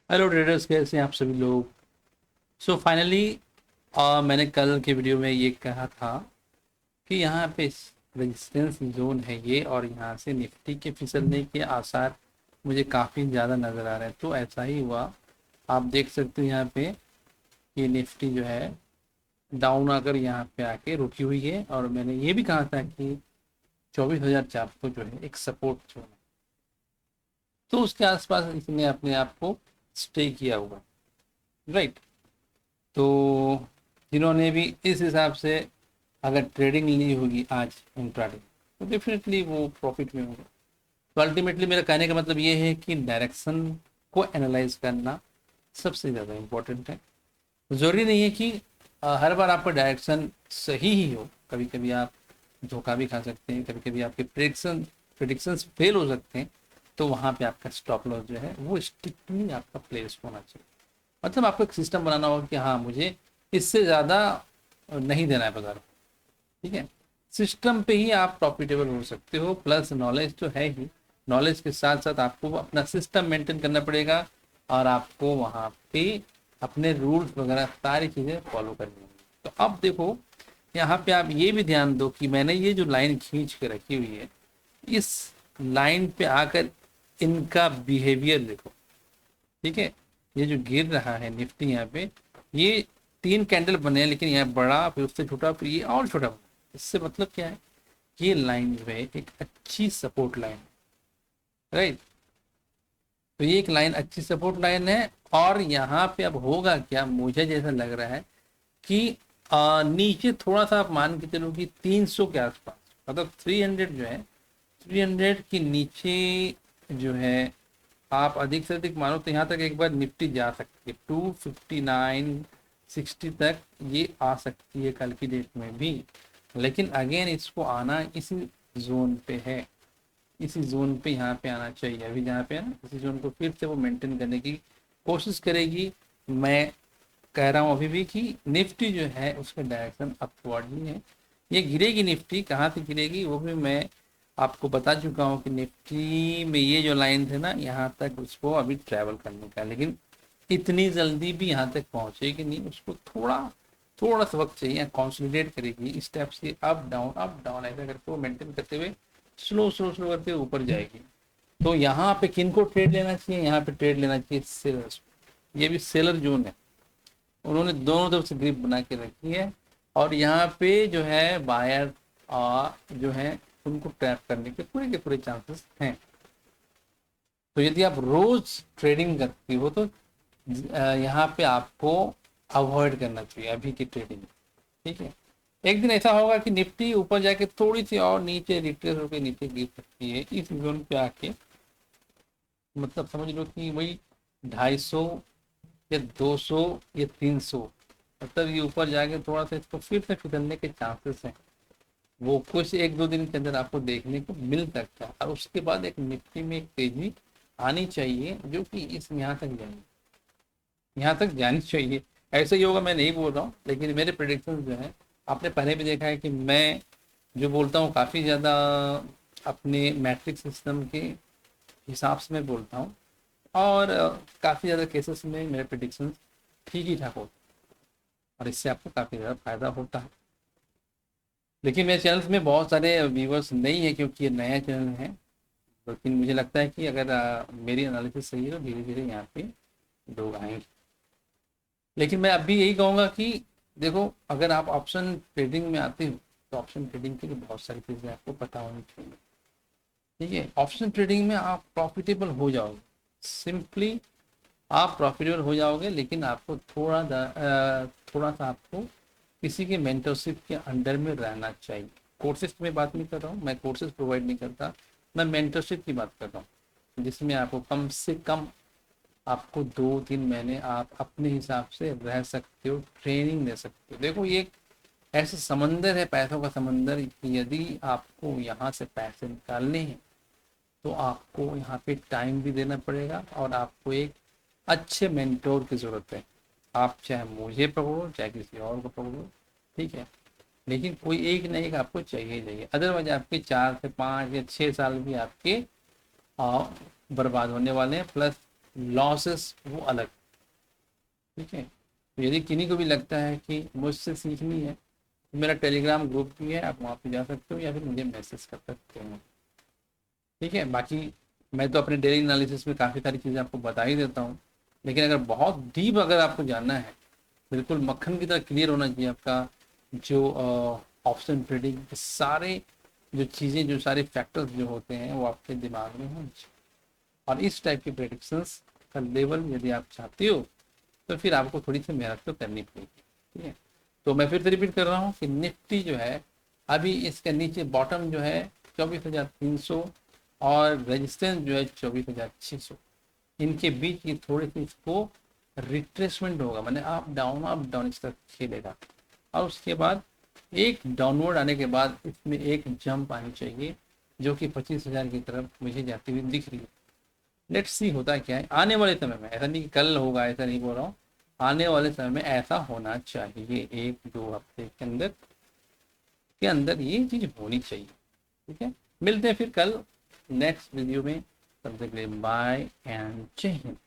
Hello traders, कैसे हैं आप सभी लोग। सो फाइनली मैंने कल के वीडियो में ये कहा था कि यहाँ पे रेजिस्टेंस जोन है ये, और यहाँ से निफ्टी के फिसलने के आसार मुझे काफ़ी ज़्यादा नज़र आ रहे हैं। तो ऐसा ही हुआ। आप देख सकते हो यहाँ पे कि निफ्टी जो है डाउन आकर यहाँ पे आके रुकी हुई है, और मैंने ये भी कहा था कि 24,400 जो है एक सपोर्ट जोन है। तो उसके आसपास इसने अपने आप को स्टे किया हुआ, राइट। तो जिन्होंने भी इस हिसाब से अगर ट्रेडिंग ली होगी आज इंट्राडे, तो डेफिनेटली वो प्रॉफिट में होगा। तो अल्टीमेटली मेरा कहने का मतलब ये है कि डायरेक्शन को एनालाइज करना सबसे ज़्यादा इम्पोर्टेंट है। ज़रूरी नहीं है कि हर बार आपका डायरेक्शन सही ही हो। कभी कभी आप धोखा भी खा सकते हैं, कभी कभी आपके प्रिडिक्शंस फेल हो सकते हैं। तो वहाँ पे आपका स्टॉप लॉस जो है वो स्ट्रिक्टली आपका प्लेस होना चाहिए। मतलब आपको एक सिस्टम बनाना होगा कि हाँ, मुझे इससे ज़्यादा नहीं देना है बाजार को। ठीक है, सिस्टम पे ही आप प्रॉफिटेबल हो सकते हो। प्लस नॉलेज तो है ही, नॉलेज के साथ साथ आपको अपना सिस्टम मेंटेन करना पड़ेगा, और आपको वहाँ पे अपने रूल्स वगैरह सारी चीज़ें फॉलो करनी होंगी। तो अब देखो, यहाँ पे आप ये भी ध्यान दो कि मैंने ये जो लाइन खींच के रखी हुई है, इस लाइन पे आकर इनका बिहेवियर देखो। ठीक है, ये जो गिर रहा है निफ्टी यहाँ पे, ये 3 कैंडल बने हैं, लेकिन यहाँ बड़ा, फिर उससे छोटा, फिर ये और छोटा बना। इससे मतलब क्या है, ये लाइन जो है एक अच्छी सपोर्ट लाइन है, राइट। तो ये एक लाइन अच्छी सपोर्ट लाइन है। और यहाँ पे अब होगा क्या, मुझे जैसा लग रहा है कि नीचे थोड़ा सा आप मान के चलो कि 300 के आसपास, मतलब 300 जो है, 300 के नीचे जो है, आप अधिक से अधिक मानो तो यहाँ तक एक बार निफ्टी जा सकती है। 259 60 तक ये आ सकती है कल की डेट में भी। लेकिन अगेन इसको आना इसी जोन पे है, इसी जोन पे यहाँ पे आना चाहिए। अभी जहाँ पे है ना, इसी जोन को फिर से वो मेंटेन करने की कोशिश करेगी। मैं कह रहा हूँ अभी भी कि निफ्टी जो है उसका डायरेक्शन अपवर्ड ही है। ये गिरेगी, निफ्टी कहाँ से गिरेगी वो भी मैं आपको बता चुका हूँ कि निफ्टी में ये जो लाइन थे ना, यहाँ तक उसको अभी ट्रैवल करने का, लेकिन इतनी जल्दी भी यहाँ तक पहुँचेगी नहीं। उसको थोड़ा थोड़ा सा वक्त चाहिए, कॉन्सोलिडेट करेगी स्टेप से, अप डाउन ऐसा करके वो मेंटेन करते हुए स्लो स्लो स्लो करके ऊपर जाएगी। तो यहाँ पे किन को ट्रेड लेना चाहिए, यहाँ पे ट्रेड लेना चाहिए सेलर्स। ये भी सेलर जोन है, उन्होंने दोनों तरफ से ग्रिप बना के रखी है। और यहाँ पे जो है बायर जो है उनको ट्रैप करने के पूरे चांसेस हैं। तो यदि आप रोज ट्रेडिंग करती हो तो यहाँ पे आपको अवॉइड करना चाहिए अभी की ट्रेडिंग। ठीक है, एक दिन ऐसा होगा कि निफ्टी ऊपर जाके थोड़ी सी और नीचे रिट्रेस होकर नीचे गिर सकती है इस जोन पे आके। मतलब समझ लो कि वही 250 या 200 या 300, मतलब ये ऊपर जाके थोड़ा सा इसको फिर से फिसलने के चांसेस हैं। वो कुछ एक दो दिन के अंदर आपको देखने को मिल सकता है, और उसके बाद एक निफ्टी में एक तेजी आनी चाहिए जो कि इस यहाँ तक जानी चाहिए। ऐसे ही होगा मैं नहीं बोल रहा हूँ, लेकिन मेरे प्रेडिक्शन जो है, आपने पहले भी देखा है कि मैं जो बोलता हूँ काफ़ी ज़्यादा अपने मैट्रिक्स सिस्टम के हिसाब से मैं बोलता हूँ। और काफ़ी ज़्यादा केसेस में मेरे प्रिडिक्शन ठीक ही ठाक होते हैं, और इससे आपको काफ़ी ज़्यादा फायदा होता है। लेकिन मेरे चैनल में बहुत सारे व्यूवर्स नहीं है, क्योंकि ये नया चैनल है। लेकिन मुझे लगता है कि अगर मेरी एनालिसिस सही है तो धीरे धीरे यहाँ पे लोग आएंगे। लेकिन मैं अभी यही कहूँगा कि देखो, अगर आप ऑप्शन ट्रेडिंग में आते हो तो ऑप्शन ट्रेडिंग के लिए बहुत सारी चीज़ें आपको पता होनी चाहिए। ठीक है, ऑप्शन ट्रेडिंग में आप प्रॉफिटेबल हो जाओगे, सिंपली आप प्रॉफिटेबल हो जाओगे। लेकिन आपको थोड़ा सा आपको किसी के मेंटरशिप के अंडर में रहना चाहिए। कोर्सेज की मैं बात नहीं कर रहा हूँ, मैं कोर्सेज प्रोवाइड नहीं करता, मैं मेंटरशिप की बात कर रहा हूँ, जिसमें आपको कम से कम आपको 2 3 महीने आप अपने हिसाब से रह सकते हो, ट्रेनिंग ले सकते हो। देखो, ये एक ऐसा समंदर है, पैसों का समंदर, कि यदि आपको यहाँ से पैसे निकालने हैं तो आपको यहाँ पे टाइम भी देना पड़ेगा, और आपको एक अच्छे मेंटोर की ज़रूरत है। आप चाहे मुझे पकड़ो चाहे किसी और को पकड़ो, ठीक है, लेकिन कोई एक ना एक आपको चाहिए ही चाहिए। अदरवाइज आपके 4 से 5 या 6 साल भी आपके आ, बर्बाद होने वाले हैं। प्लस लॉसेस वो अलग। ठीक है, तो यदि किन्हीं को भी लगता है कि मुझसे सीखनी है तो मेरा टेलीग्राम ग्रुप भी है, आप वहाँ पे जा सकते हो या फिर मुझे मैसेज कर सकते हो। ठीक है, बाकी मैं तो अपने डेली एनालिसिस में काफ़ी सारी चीज़ें आपको बता ही देता हूँ, लेकिन अगर बहुत डीप अगर आपको जानना है, बिल्कुल मक्खन की तरह क्लियर होना चाहिए आपका जो ऑप्शन ट्रेडिंग के सारे जो चीज़ें, जो सारे फैक्टर्स जो होते हैं वो आपके दिमाग में होने चाहिए, और इस टाइप के प्रेडिक्शंस का लेवल यदि आप चाहते हो तो फिर आपको थोड़ी सी मेहनत तो करनी पड़ेगी। ठीक है, तो मैं फिर से रिपीट कर रहा हूँ कि निफ्टी जो है अभी इसके नीचे बॉटम जो है 24,300 और रेजिस्टेंस जो है 24,600, इनके बीच की थोड़ी सी इसको रिट्रेसमेंट होगा, मैंने अप डाउन इस तरह खेलेगा, और उसके बाद एक डाउनवर्ड आने के बाद इसमें एक जंप आनी चाहिए जो कि 25,000 की तरफ मुझे जाती हुई दिख रही है। लेट्स सी होता क्या है आने वाले समय में, ऐसा नहीं कि कल होगा, ऐसा नहीं बोल रहा हूँ, आने वाले समय में ऐसा होना चाहिए, 1-2 हफ्ते के अंदर ये चीज होनी चाहिए। ठीक है, मिलते हैं फिर कल नेक्स्ट वीडियो में, तब तक के लिए बाय एंड जय हिंद।